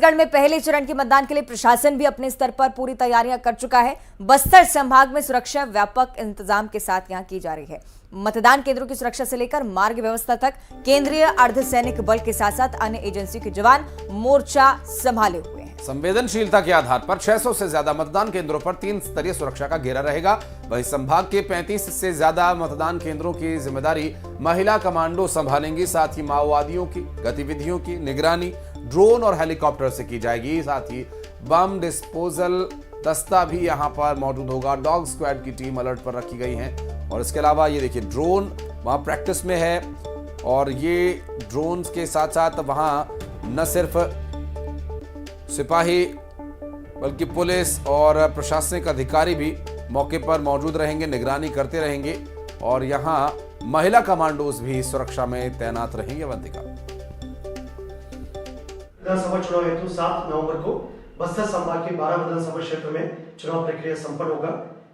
छत्तीसगढ़ में पहले चरण के मतदान के लिए प्रशासन भी अपने स्तर पर पूरी तैयारियां कर चुका है। बस्तर संभाग में सुरक्षा व्यापक इंतजाम के साथ यहां की जा रही है। मतदान केंद्रों की सुरक्षा से लेकर मार्ग व्यवस्था तक केंद्रीय अर्धसैनिक बल के साथ साथ अन्य एजेंसियों के जवान मोर्चा संभाले हुए हैं। संवेदनशीलता के आधार पर 600 से ज्यादा मतदान केंद्रों पर 3 स्तरीय सुरक्षा का घेरा रहेगा। वहीं संभाग के 35 से ज्यादा मतदान केंद्रों की जिम्मेदारी महिला कमांडो संभालेंगी। साथ ही माओवादियों की गतिविधियों की निगरानी ड्रोन और हेलीकॉप्टर से की जाएगी। साथ ही बम डिस्पोजल दस्ता भी यहां पर मौजूद होगा। डॉग स्क्वाड की टीम अलर्ट पर रखी गई है। और इसके अलावा ये देखिए ड्रोन वहां प्रैक्टिस में है और ये ड्रोन के साथ साथ वहां न सिर्फ सिपाही बल्कि पुलिस और प्रशासनिक अधिकारी भी मौके पर मौजूद रहेंगे, निगरानी करते रहेंगे और यहां महिला कमांडोज भी सुरक्षा में तैनात रहेंगे। अवंतिका, विधानसभा चुनाव हेतु 7 नवंबर को बस्तर संभाग के 12 विधानसभा क्षेत्र में चुनाव प्रक्रिया संपन्न होगा।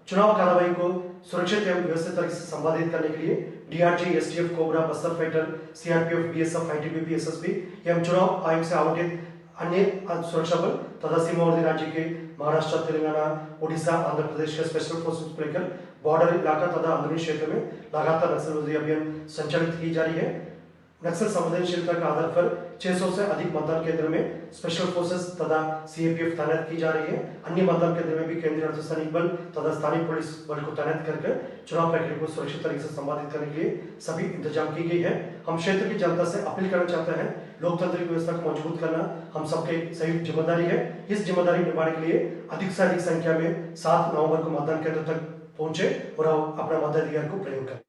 चुनाव कार्रवाई को सुरक्षित एवं व्यवस्थित तरीके से संपादित करने के लिए DRG, STF, cobra, Bastar fighter, CRPF, BSF, ITBP, SSB एवं चुनाव आयोग से आवंटित अन्य सुरक्षा बल तथा सीमावर्ती राज्य के महाराष्ट्र, तेलंगाना, उड़ीसा, आंध्र प्रदेश के स्पेशल फोर्सेस को लेकर बॉर्डर इलाका तथा अंदरूनी क्षेत्र में लगातार नक्सलविरोधी अभियान संचालित की जा रही है। नक्सल संवेदनशीलता के आधार पर 600 से अधिक मतदान केंद्र में स्पेशल फोर्सेस तथा सीएपीएफ तैनात की जा रही है। अन्य मतदान केंद्र में भी केंद्रीय अर्धसैनिक बल तथा स्थानीय पुलिस बल को तैनात कर चुनाव प्रक्रिया को सुरक्षित तरीके से संपादित करने के लिए सभी इंतजाम की गई है। हम क्षेत्र की जनता से अपील करना चाहते हैं, लोकतांत्रिक व्यवस्था को मजबूत करना हम सबकी संयुक्त जिम्मेदारी है। इस जिम्मेदारी निभाने के लिए अधिक से अधिक संख्या में 7 नवंबर को मतदान केंद्र तक पहुंचे और अपना मताधिकार को प्रयोग करें।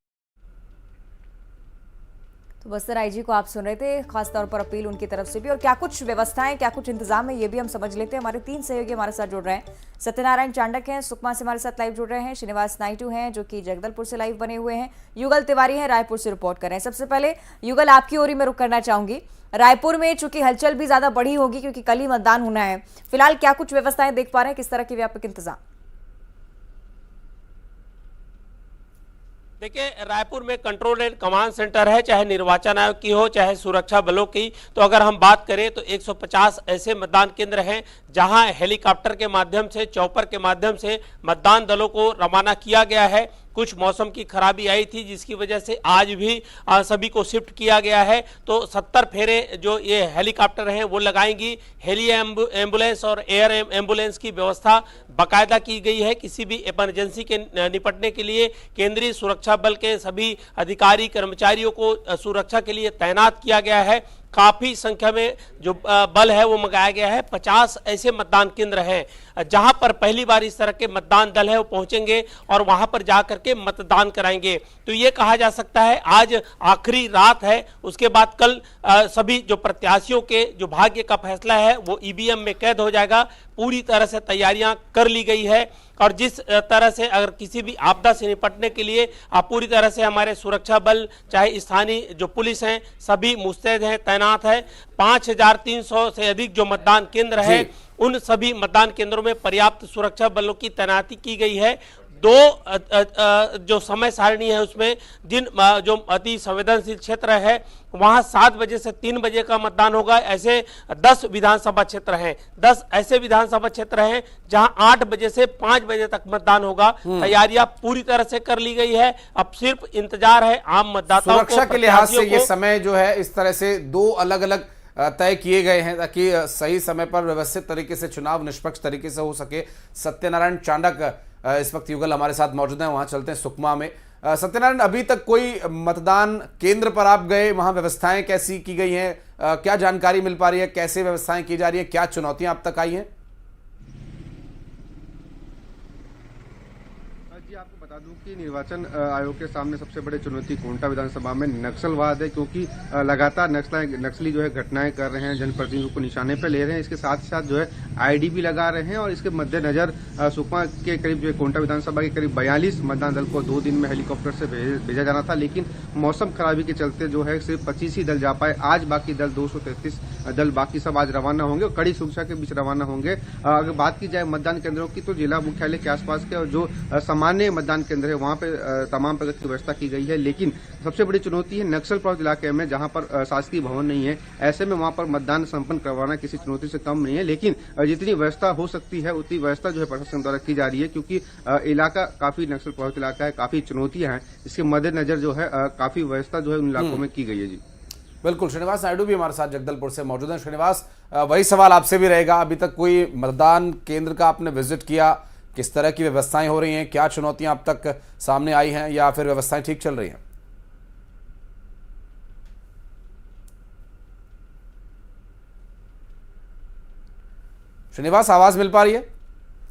तो बस्तर आईजी को आप सुन रहे थे, खासतौर पर अपील उनकी तरफ से भी। और क्या कुछ व्यवस्थाएं, क्या कुछ इंतजाम है, ये भी हम समझ लेते हैं। हमारे 3 सहयोगी हमारे साथ जुड़ रहे हैं। सत्यनारायण चांडक हैं, सुकमा से हमारे साथ लाइव जुड़ रहे हैं। श्रीनिवास नायडू हैं जो कि जगदलपुर से लाइव बने हुए हैं। युगल तिवारी हैं, रायपुर से रिपोर्ट कर रहे हैं। सबसे पहले युगल, आपकी ओर ही मैं रुक करना चाहूंगी। रायपुर में चूंकि हलचल भी ज्यादा बढ़ी होगी क्योंकि कल ही मतदान होना है, फिलहाल क्या कुछ व्यवस्थाएं देख पा रहे हैं, किस तरह के व्यापक इंतजाम? देखिए, रायपुर में कंट्रोल एंड कमांड सेंटर है, चाहे निर्वाचन आयोग की हो चाहे सुरक्षा बलों की। तो अगर हम बात करें तो 150 ऐसे मतदान केंद्र हैं जहां हेलीकॉप्टर के माध्यम से, चॉपर के माध्यम से मतदान दलों को रवाना किया गया है। कुछ मौसम की खराबी आई थी जिसकी वजह से आज भी सभी को शिफ्ट किया गया है। तो 70 फेरे जो ये हेलीकॉप्टर हैं वो लगाएंगी। हेली एम्बुलेंस और एयर एम्बुलेंस की व्यवस्था बाकायदा की गई है। किसी भी इमरजेंसी के निपटने के लिए केंद्रीय सुरक्षा बल के सभी अधिकारी कर्मचारियों को सुरक्षा के लिए तैनात किया गया है। काफी संख्या में जो बल है वो मंगाया गया है। 50 ऐसे मतदान केंद्र हैं जहां पर पहली बार इस तरह के मतदान दल है वो पहुंचेंगे और वहां पर जाकर के मतदान कराएंगे। तो ये कहा जा सकता है आज आखिरी रात है, उसके बाद कल सभी जो प्रत्याशियों के जो भाग्य का फैसला है वो ईवीएम में कैद हो जाएगा। पूरी तरह से तैयारियां कर ली गई है और जिस तरह से अगर किसी भी आपदा से निपटने के लिए पूरी तरह से हमारे सुरक्षा बल चाहे स्थानीय जो पुलिस हैं सभी मुस्तैद हैं, तैनात है। 5300 से अधिक जो मतदान केंद्र हैं उन सभी मतदान केंद्रों में पर्याप्त सुरक्षा बलों की तैनाती की गई है। 2 जो समय सारणी है उसमें जिन जो अति संवेदनशील क्षेत्र है वहां 7 बजे से 3 बजे का मतदान होगा। ऐसे 10 विधानसभा क्षेत्र हैं, 10 ऐसे विधानसभा क्षेत्र हैं जहां 8 बजे से 5 बजे तक मतदान होगा। तैयारियां पूरी तरह से कर ली गई है, अब सिर्फ इंतजार है आम मतदाताओं को। सुरक्षा के लिहाज से ये समय जो है इस तरह से 2 अलग अलग तय किए गए हैं ताकि सही समय पर व्यवस्थित तरीके से चुनाव निष्पक्ष तरीके से हो सके। सत्यनारायण चांडक इस वक्त युगल हमारे साथ मौजूद हैं, वहां चलते हैं सुकमा में। सत्यनारायण, अभी तक कोई मतदान केंद्र पर आप गए, वहां व्यवस्थाएं कैसी की गई हैं, क्या जानकारी मिल पा रही है, कैसे व्यवस्थाएं की जा रही है, क्या चुनौतियां अब तक आई हैं? जी, आपको बता दूं कि निर्वाचन आयोग के सामने सबसे बड़ी चुनौती कोंटा विधानसभा में नक्सलवाद है, क्योंकि लगातार नक्सली जो है घटनाएं कर रहे हैं, जनप्रतिनिधियों को निशाने पर ले रहे हैं। इसके साथ साथ जो है आईडी भी लगा रहे हैं और इसके मद्देनजर सुकमा के करीब जो कोंटा विधानसभा के करीब 42 मतदान दल को 2 दिन में हेलीकॉप्टर से भेजा जाना था, लेकिन मौसम खराबी के चलते जो है सिर्फ 25 ही दल जा पाए। आज बाकी दल 233 दल बाकी सब आज रवाना होंगे और कड़ी सुरक्षा के बीच रवाना होंगे। अगर बात की जाए मतदान केंद्रों की तो जिला मुख्यालय के आसपास के और जो सामान्य मतदान केंद्र है वहां पे तमाम प्रकार की व्यवस्था की गई है, लेकिन सबसे बड़ी चुनौती है नक्सल प्रभावित इलाके में जहां पर शासकीय भवन नहीं है। ऐसे में वहां पर मतदान संपन्न करवाना किसी चुनौती से कम नहीं है, लेकिन जितनी व्यवस्था हो सकती है उतनी व्यवस्था जो है प्रशासन द्वारा की जा रही है, क्योंकि इलाका काफी नक्सल प्रभावित इलाका है, काफी चुनौतियां हैं। इसके मद्देनजर जो है काफी व्यवस्था जो है उन इलाकों में की गई है। जी बिल्कुल, श्रीनिवास नायडू भी हमारे साथ जगदलपुर से मौजूद हैं। श्रीनिवास, वही सवाल आपसे भी रहेगा, अभी तक कोई मतदान केंद्र का आपने विजिट किया, किस तरह की व्यवस्थाएं हो रही हैं, क्या चुनौतियां अब तक सामने आई हैं या फिर व्यवस्थाएं ठीक चल रही हैं? श्रीनिवास, आवाज मिल पा रही है?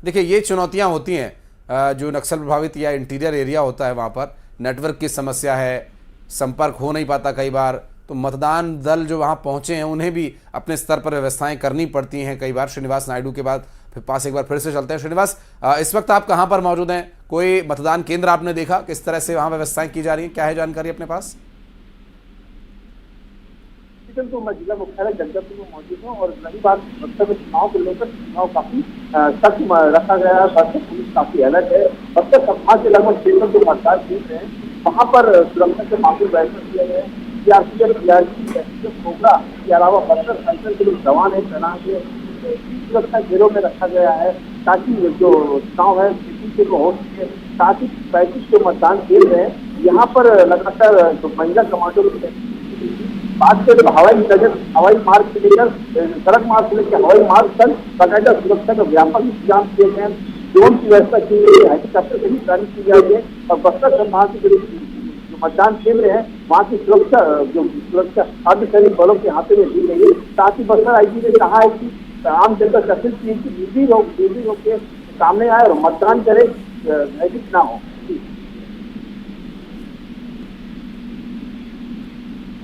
देखिए, ये चुनौतियां होती हैं जो नक्सल प्रभावित या इंटीरियर एरिया होता है, वहां पर नेटवर्क की समस्या है, संपर्क हो नहीं पाता कई बार, तो मतदान दल जो वहां पहुंचे हैं उन्हें भी अपने स्तर पर व्यवस्थाएं करनी पड़ती हैं कई बार। श्रीनिवास नायडू के बाद फिर पास एक बार फिर से चलते हैं। श्रीनिवास, इस वक्त आप कहां पर मौजूद हैं? कोई मतदान केंद्र आपने देखा? किस तरह से वहां व्यवस्थाएं की जा रही हैं? क्या है जानकारी अपने पास? तो मैं जिला मुख्यालय जगदलपुर में मौजूद हूँ और रही बात बस्तर में चुनाव को लेकर, चुनाव काफी सख्त रखा गया है। बस्तर पुलिस काफी अलर्ट है। बस्तर संभाग के लगभग 600 जो मतदान केंद्र हैं वहाँ पर सुरक्षा के मामले व्यवस्था किए गए हैं। सीआरपीएफ कोबरा के अलावा बस्तर अंचल के जो जवान है तैनात है, सुरक्षा घेरों में रखा गया है ताकि जो चुनाव है किसी को हो सके। साथ ही 35 जो मतदान केंद्र है यहाँ पर लगातार जो महिला कमांडो बात करें तो हवाई मार्ग से लेकर सड़क मार्ग से लेकर हवाई मार्ग तक बाकायदा सुरक्षा का व्यापक इंतजाम किए गए हैं। ड्रोन की व्यवस्था की गई है, हेलीकॉप्टर की भी प्लानिंग की गई है और बस्तर संभाग के जो मतदान केंद्र है वहाँ की सुरक्षा अर्धसैनिक बलों के हाथों में दी गई है। साथ ही बस्तर आईजी ने कहा है कि आम जनता से अपील की निर्भीक होकर सामने आए और मतदान करे, भयभीत ना हो।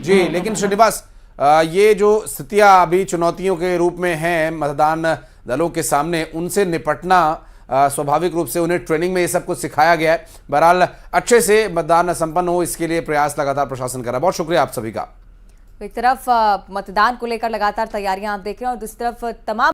जी, लेकिन श्रीनिवास, ये जो स्थितियां अभी चुनौतियों के रूप में हैं मतदान दलों के सामने, उनसे निपटना स्वाभाविक रूप से उन्हें ट्रेनिंग में ये सब कुछ सिखाया गया है। बहरहाल अच्छे से मतदान संपन्न हो, इसके लिए प्रयास लगातार प्रशासन कर रहा है। बहुत शुक्रिया आप सभी का। एक तरफ मतदान को लेकर लगातार तैयारियां आप देख रहे हैं और दूसरी तरफ तमाम